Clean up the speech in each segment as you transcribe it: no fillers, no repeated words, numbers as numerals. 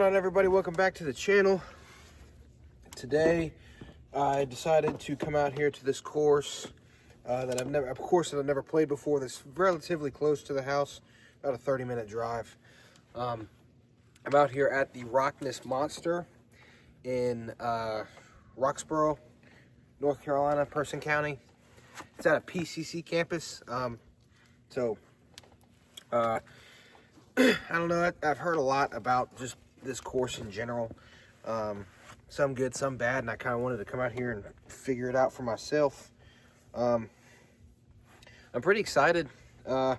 on, everybody? Welcome back to the channel. Today I decided to come out here to this course that I've never played before. That's relatively close to the house, about a 30-minute drive. I'm out here at the Rockness Monster in Roxborough, North Carolina, Person County. It's at a PCC campus. I don't know, I've heard a lot about just this course in general. Some good, some bad, and I kind of wanted to come out here and figure it out for myself. I'm pretty excited. The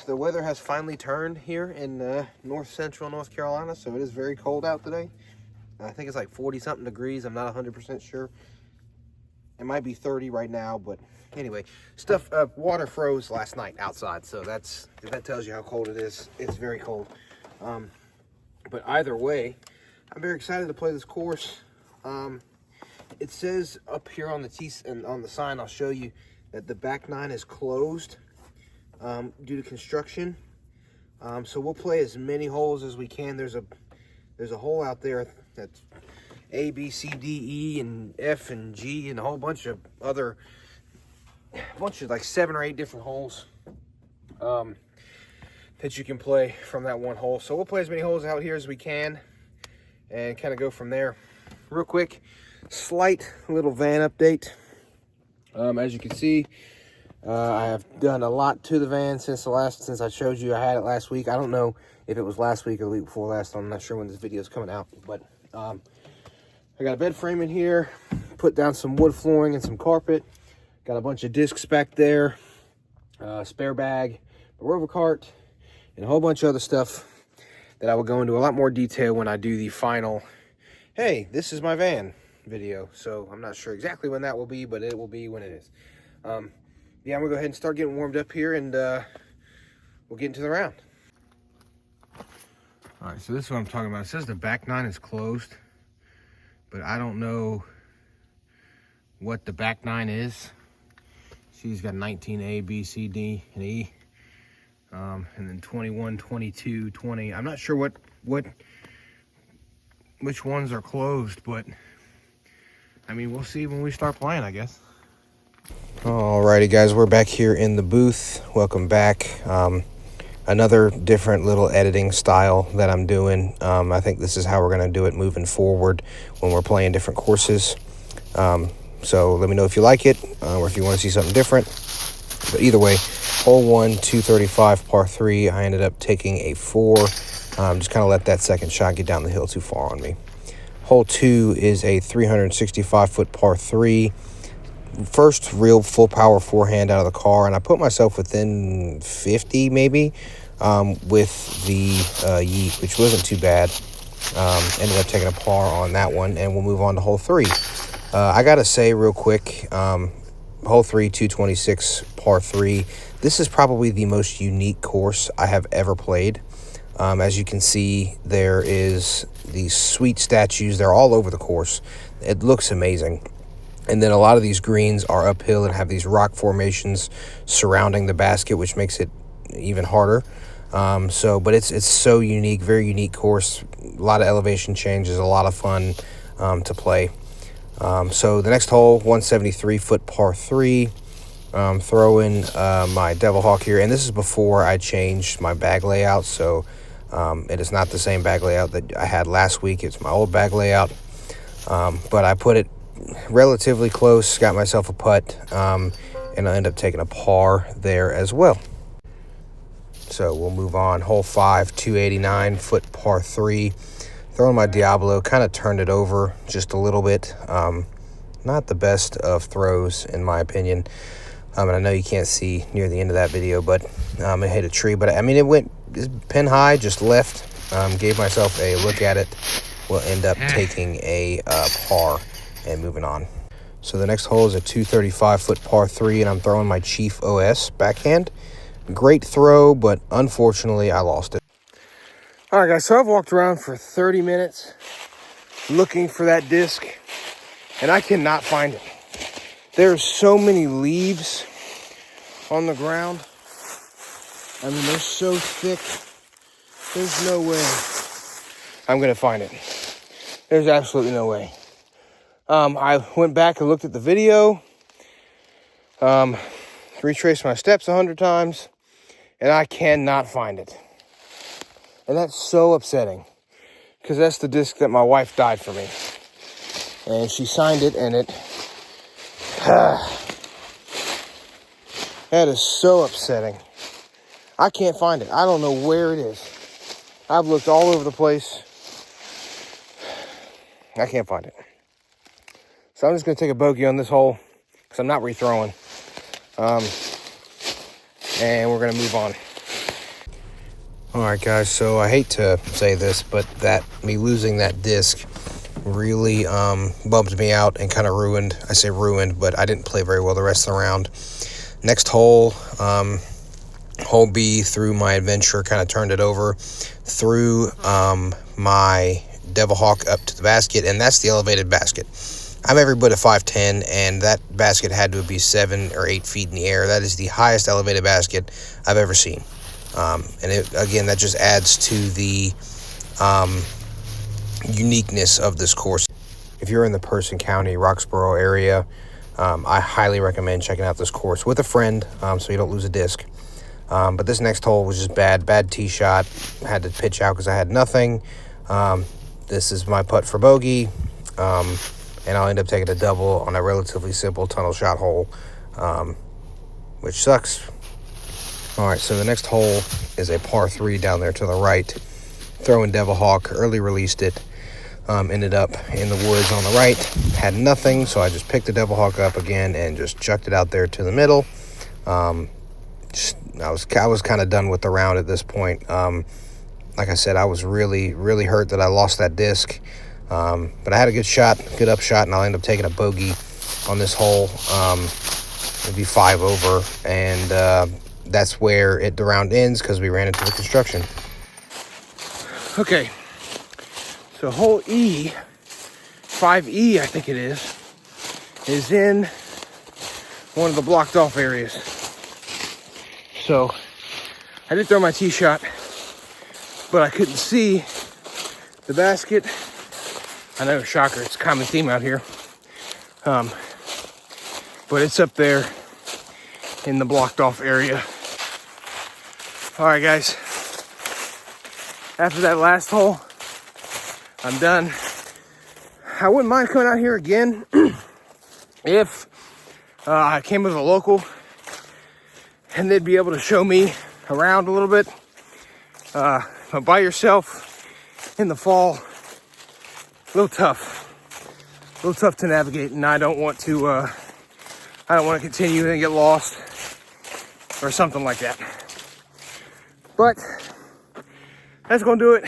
weather has finally turned here in north central North Carolina, so it is very cold out today. I think it's like 40-something degrees. I'm not 100% sure. It might be 30 right now, but anyway, water froze last night outside, so if that tells you how cold it is, it's very cold. But either way, I'm very excited to play this course. It says up here on the tee and on the sign, I'll show you, that the back nine is closed due to construction. So we'll play as many holes as we can. There's a hole out there that's A, B, C, D, E, and F, and G, and a whole bunch of like 7 or 8 different holes that you can play from that one hole. So we'll play as many holes out here as we can and kind of go from there. Real quick, slight little van update. As you can see, I have done a lot to the van since I showed you. I had it last week. I don't know if it was last week or the week before last. I'm not sure when this video is coming out, but I got a bed frame in here, put down some wood flooring and some carpet, got a bunch of discs back there, spare bag, a rover cart, and a whole bunch of other stuff that I will go into a lot more detail when I do the final, hey, this is my van video. So I'm not sure exactly when that will be, but it will be when it is. Yeah, I'm gonna go ahead and start getting warmed up here, and we'll get into the round. All right, so this is what I'm talking about. It says the back nine is closed, but I don't know what the back nine is. She's got 19 A, B, C, D, and E. And then 21, 22, 20. I'm not sure which ones are closed, but I mean, we'll see when we start playing, I guess. Alrighty, guys, we're back here in the booth. Welcome back. Another different little editing style that I'm doing. I think this is how we're going to do it moving forward when we're playing different courses. So let me know if you like it or if you want to see something different. But either way, hole 1, 235, par 3. I ended up taking a 4. Just kind of let that second shot get down the hill too far on me. Hole 2 is a 365-foot par 3. First real full power forehand out of the car, and I put myself within 50 maybe with the yeet, which wasn't too bad. Ended up taking a par on that one, and we'll move on to hole 3. I gotta say real quick, hole 3, 226 par 3. This is probably the most unique course I have ever played. As you can see, there is these sweet statues. They're all over the course. It looks amazing. And then a lot of these greens are uphill and have these rock formations surrounding the basket, which makes it even harder. But it's so unique, very unique course. A lot of elevation changes, a lot of fun to play. So the next hole, 173-foot par 3. Throw in my Devil Hawk here, and this is before I changed my bag layout. So it is not the same bag layout that I had last week. It's my old bag layout, but I put it relatively close, got myself a putt, and I end up taking a par there as well. So we'll move on. Hole 5, 289-foot par 3. Throwing my Diablo, kind of turned it over just a little bit. Not the best of throws, in my opinion. And I know you can't see near the end of that video, but it hit a tree. But I mean, it went pin high, just left. Gave myself a look at it. We'll end up taking a par and moving on. So the next hole is a 235-foot par 3, and I'm throwing my Chief OS backhand. Great throw, but unfortunately I lost it. All right, guys, so I've walked around for 30 minutes looking for that disc, and I cannot find it. There's so many leaves on the ground. I mean, they're so thick. There's no way I'm going to find it. There's absolutely no way. I went back and looked at the video, retraced my steps 100 times, and I cannot find it. And that's so upsetting, because that's the disc that my wife died for me. And she signed it, and it... that is so upsetting. I can't find it. I don't know where it is. I've looked all over the place. I can't find it. So I'm just going to take a bogey on this hole, because I'm not rethrowing. And we're going to move on. Alright guys, so I hate to say this, but me losing that disc really bummed me out and kind of ruined. I say ruined, but I didn't play very well the rest of the round. Next hole, hole B, through my adventure, kind of turned it over, threw my Devil Hawk up to the basket, and that's the elevated basket. I'm every bit of 5'10", and that basket had to be 7 or 8 feet in the air. That is the highest elevated basket I've ever seen. And again, that just adds to the uniqueness of this course. If you're in the Person County, Roxborough area, I highly recommend checking out this course with a friend, so you don't lose a disc. But this next hole was just bad tee shot. I had to pitch out because I had nothing. This is my putt for bogey, and I'll end up taking a double on a relatively simple tunnel shot hole, which sucks. All right, so the next hole is a par 3 down there to the right. Throwing Devil Hawk, early released it. Ended up in the woods on the right. Had nothing, so I just picked the Devil Hawk up again and just chucked it out there to the middle. I was kind of done with the round at this point. Like I said, I was really hurt that I lost that disc. But I had a good shot, good upshot, and I'll end up taking a bogey on this hole. It'd be 5 over, and that's where the round ends because we ran into the construction. Okay, so hole E, 5E I think it is in one of the blocked off areas. So I did throw my tee shot, but I couldn't see the basket. I know, shocker, it's a common theme out here. But it's up there in the blocked off area. All right, guys. After that last hole, I'm done. I wouldn't mind coming out here again if I came with a local and they'd be able to show me around a little bit. But by yourself in the fall, a little tough to navigate, and I don't want to continue and get lost or something like that. But that's gonna do it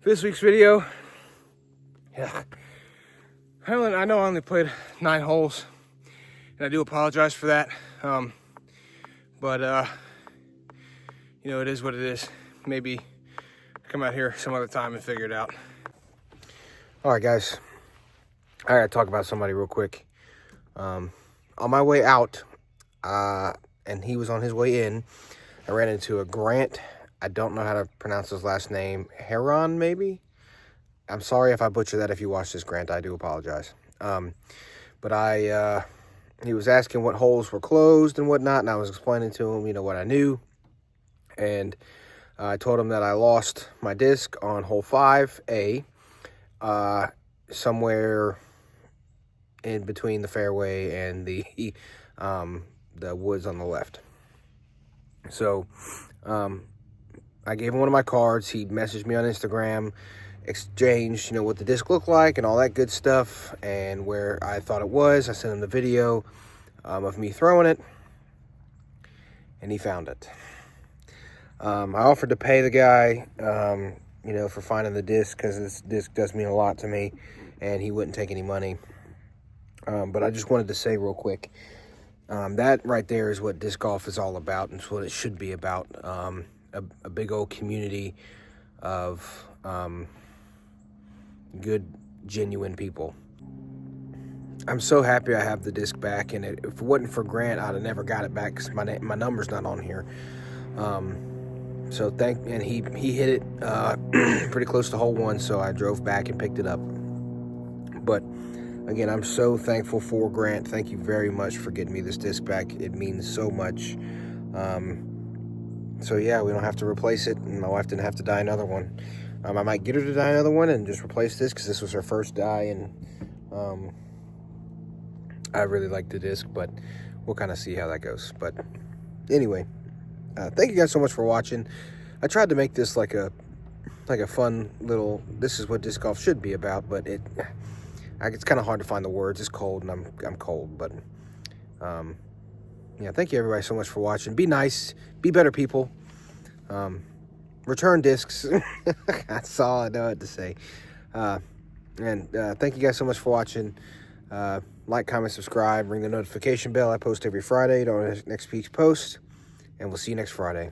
for this week's video. Yeah, I know I only played 9 holes, and I do apologize for that. But you know, it is what it is. Maybe come out here some other time and figure it out. All right, guys. I gotta talk about somebody real quick. On my way out, and he was on his way in, I ran into a Grant. I don't know how to pronounce his last name. Heron, maybe? I'm sorry if I butcher that. If you watch this, Grant, I do apologize. But he was asking what holes were closed and whatnot, and I was explaining to him, you know, what I knew. And I told him that I lost my disc on hole 5A, somewhere in between the fairway and the woods on the left. So I gave him one of my cards. He messaged me on Instagram, exchanged, you know, what the disc looked like and all that good stuff, and where I thought it was. I sent him the video of me throwing it, and he found it. I offered to pay the guy, you know, for finding the disc, because this disc does mean a lot to me, and he wouldn't take any money. But I just wanted to say real quick, that right there is what disc golf is all about, and it's what it should be about. A big old community of good, genuine people. I'm so happy I have the disc back, and if it wasn't for Grant, I'd have never got it back because my number's not on here. So and he hit it pretty close to hole 1, so I drove back and picked it up. But again, I'm so thankful for Grant. Thank you very much for getting me this disc back. It means so much. So yeah, we don't have to replace it, and my wife didn't have to dye another one. I might get her to dye another one and just replace this, because this was her first dye, and I really like the disc, but we'll kind of see how that goes. But anyway, thank you guys so much for watching. I tried to make this like a fun little, this is what disc golf should be about, but it's kind of hard to find the words. It's cold, and I'm cold, but yeah, thank you everybody so much for watching. Be nice, be better people. Return discs. That's all I know what to say. And thank you guys so much for watching. Like, comment, subscribe, ring the notification bell. I post every Friday on next week's post, and we'll see you next Friday.